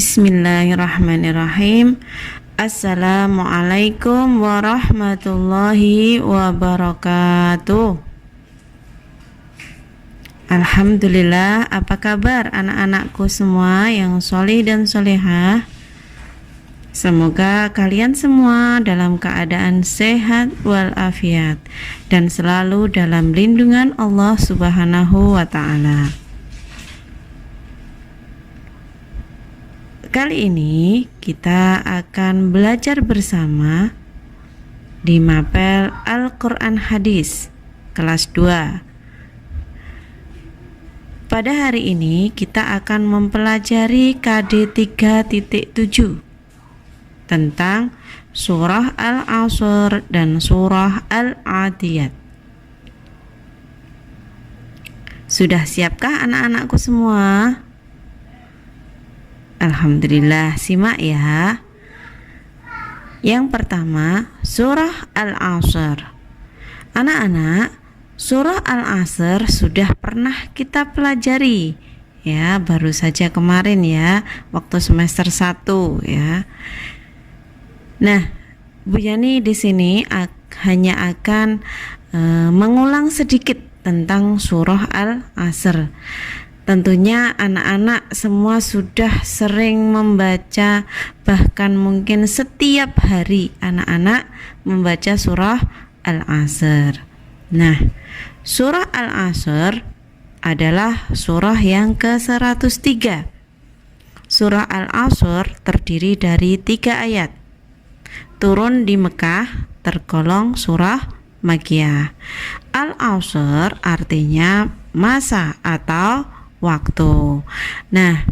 Bismillahirrahmanirrahim. Assalamualaikum warahmatullahi wabarakatuh. Alhamdulillah, apa kabar anak-anakku semua yang solih dan solehah? Semoga kalian semua dalam keadaan sehat walafiat dan selalu dalam lindungan Allah Subhanahu wa ta'ala. Kali ini kita akan belajar bersama di Mapel Al-Quran Hadis kelas 2. Pada hari ini kita akan mempelajari KD 3.7 tentang surah Al-Asr dan surah Al-Adiyat. Sudah siapkah anak-anakku semua? Alhamdulillah, simak ya. Yang pertama, surah Al-Asr. Anak-anak, surah Al-Asr sudah pernah kita pelajari ya, baru saja kemarin ya, waktu semester 1 ya. Nah, Bu Yani di sini hanya akan mengulang sedikit tentang surah Al-Asr. Tentunya anak-anak semua sudah sering membaca, bahkan mungkin setiap hari anak-anak membaca surah Al-Asr. Nah, surah Al-Asr adalah surah yang ke-103. Surah Al-Asr terdiri dari 3 ayat. Turun di Mekah, tergolong surah Makkiyah. Al-Asr artinya masa atau waktu. Nah,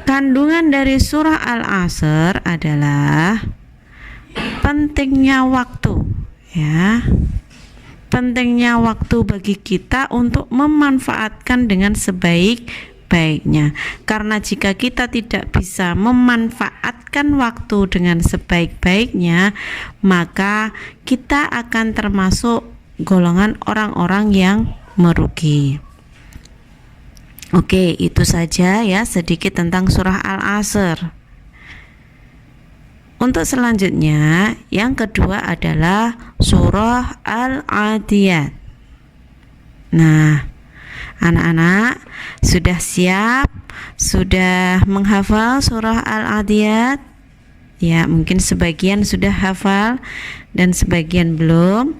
kandungan dari surah Al-Asr adalah pentingnya waktu ya. Pentingnya waktu bagi kita untuk memanfaatkan dengan sebaik-baiknya. Karena jika kita tidak bisa memanfaatkan waktu dengan sebaik-baiknya, maka kita akan termasuk golongan orang-orang yang merugi. Oke, itu saja ya sedikit tentang surah Al-Asr. Untuk selanjutnya, yang kedua adalah surah Al-Adiyat. Nah, anak-anak sudah siap? Sudah menghafal surah Al-Adiyat? Ya, mungkin sebagian sudah hafal dan sebagian belum.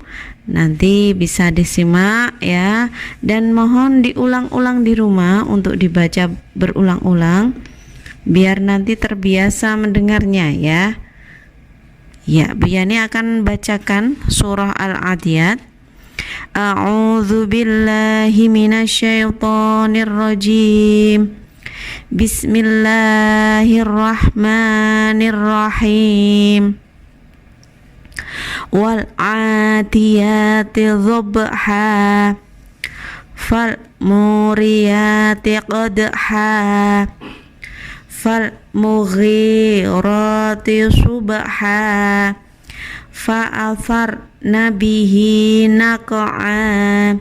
Nanti bisa disimak ya, dan mohon diulang-ulang di rumah untuk dibaca berulang-ulang biar nanti terbiasa mendengarnya ya. Ya, Bu Yani akan bacakan surah Al-Adiyat. A'udzu billahi minasyaitonir rajim. Bismillahirrahmanirrahim. Wal adiyati dhabha fal muriyati qadha fal mughirati subha fa atharna bihi naq'a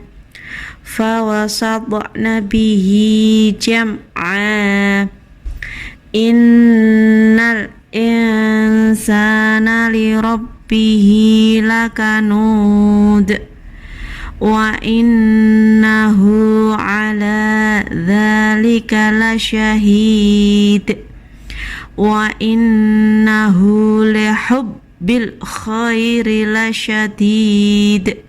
fa wasatna bihi jam'a innal insana li rabbihi lakanud wa innahu ala dzalika lasyahid wa innahu lihubbil khairi lasyadid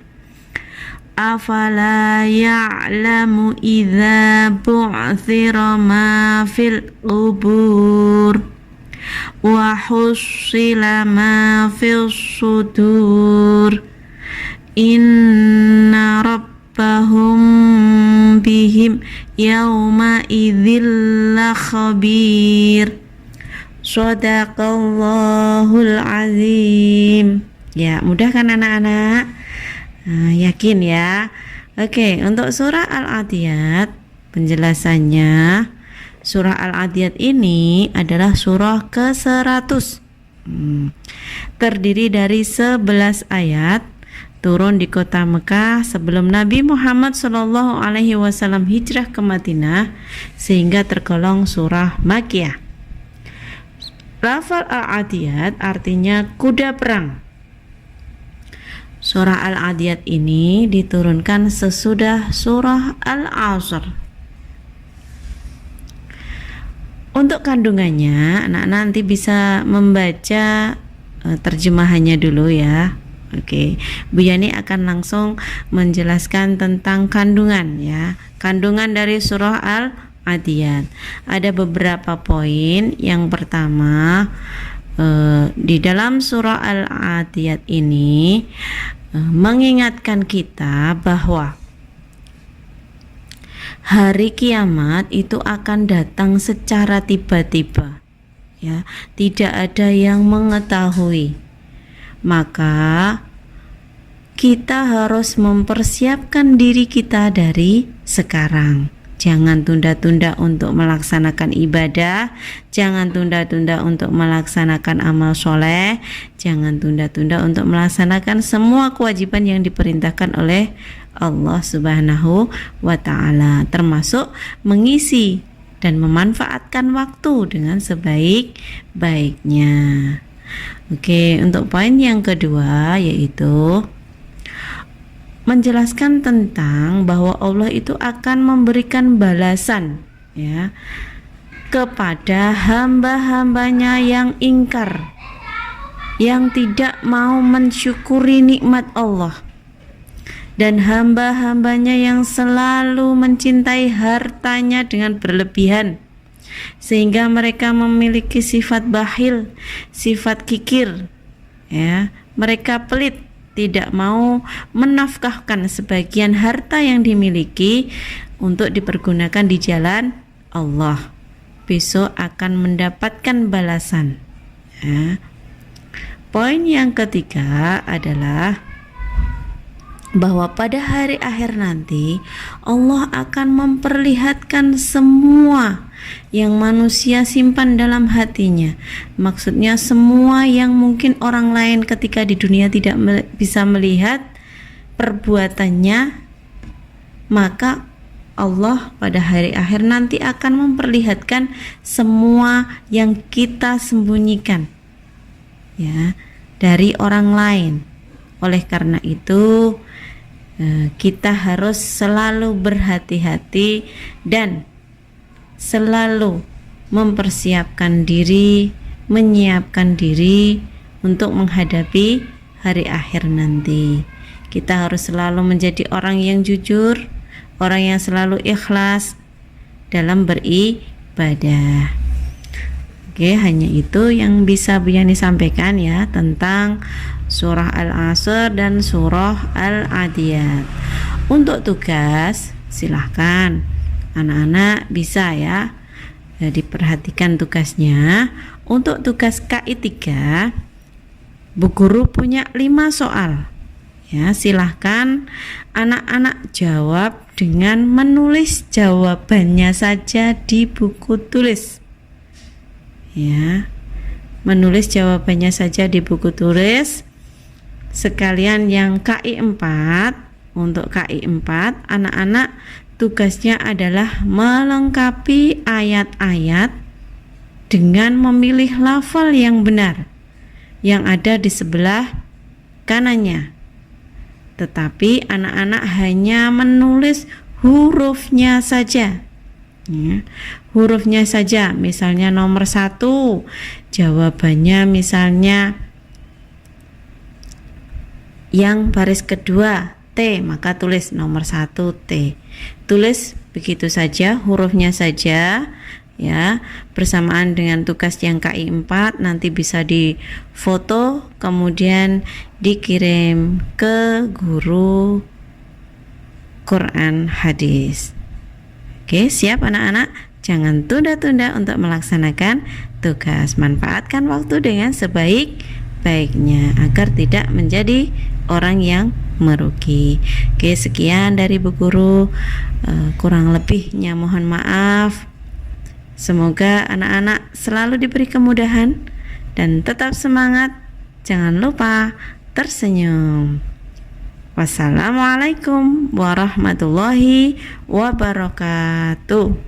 afala ya'lamu idza bu'thira ma fil qubur wa hussila ma fis sudur inna rabbahum bihim yawma idzil khabir. Shadaqallahul azim. Ya, mudah kan anak-anak? Yakin ya? Oke, untuk surah Al-Adiyat penjelasannya, surah Al-Adiyat ini adalah surah ke-100. Terdiri dari 11 ayat, turun di kota Mekah sebelum Nabi Muhammad SAW hijrah ke Madinah, sehingga tergolong surah Makkiyah. Lafal Al-Adiyat artinya kuda perang. Surah Al-Adiyat ini diturunkan sesudah surah Al-Asr. Untuk kandungannya, anak-anak nanti bisa membaca terjemahannya dulu ya. Oke, Bu Yani akan langsung menjelaskan tentang kandungan ya. Kandungan dari surah Al-Adiyat. Ada beberapa poin. Yang pertama, di dalam surah Al-Adiyat ini mengingatkan kita bahwa hari kiamat itu akan datang secara tiba-tiba ya, tidak ada yang mengetahui. Maka kita harus mempersiapkan diri kita dari sekarang. Jangan tunda-tunda untuk melaksanakan ibadah, jangan tunda-tunda untuk melaksanakan amal soleh, jangan tunda-tunda untuk melaksanakan semua kewajiban yang diperintahkan oleh Allah Subhanahu wa Ta'ala, termasuk mengisi dan memanfaatkan waktu dengan sebaik-baiknya. Oke, untuk poin yang kedua yaitu menjelaskan tentang bahwa Allah itu akan memberikan balasan ya kepada hamba-hambanya yang ingkar, yang tidak mau mensyukuri nikmat Allah, dan hamba-hambanya yang selalu mencintai hartanya dengan berlebihan sehingga mereka memiliki sifat bakhil, sifat kikir ya, mereka pelit, tidak mau menafkahkan sebagian harta yang dimiliki untuk dipergunakan di jalan Allah. Besok akan mendapatkan balasan ya. Poin yang ketiga adalah bahwa pada hari akhir nanti Allah akan memperlihatkan semua yang manusia simpan dalam hatinya. Maksudnya semua yang mungkin orang lain ketika di dunia tidak bisa melihat perbuatannya, maka Allah pada hari akhir nanti akan memperlihatkan semua yang kita sembunyikan ya dari orang lain. Oleh karena itu kita harus selalu berhati-hati dan selalu mempersiapkan diri, menyiapkan diri untuk menghadapi hari akhir nanti. Kita harus selalu menjadi orang yang jujur, orang yang selalu ikhlas dalam beribadah. Oke, hanya itu yang bisa Bu Yani sampaikan ya tentang surah Al-Asr dan surah Al-Adiyat. Untuk tugas, silahkan anak-anak bisa ya diperhatikan tugasnya. Untuk tugas KI 3, Bu Guru punya 5 soal ya, silahkan anak-anak jawab dengan menulis jawabannya saja di buku tulis ya, menulis jawabannya saja di buku tulis. Sekalian yang KI 4, untuk KI 4 anak-anak tugasnya adalah melengkapi ayat-ayat dengan memilih lafal yang benar yang ada di sebelah kanannya. Tetapi anak-anak hanya menulis hurufnya saja ya, hurufnya saja. Misalnya nomor 1 jawabannya misalnya yang baris kedua T, maka tulis nomor 1 T. Tulis begitu saja, hurufnya saja ya, bersamaan dengan tugas yang KI 4. Nanti bisa difoto kemudian dikirim ke guru Quran hadis. Oke, siap anak-anak? Jangan tunda-tunda untuk melaksanakan tugas. Manfaatkan waktu dengan sebaik-baiknya agar tidak menjadi orang yang merugi. Oke, sekian dari Bu Guru. Kurang lebihnya mohon maaf. Semoga anak-anak selalu diberi kemudahan dan tetap semangat. Jangan lupa tersenyum. Wassalamualaikum warahmatullahi wabarakatuh.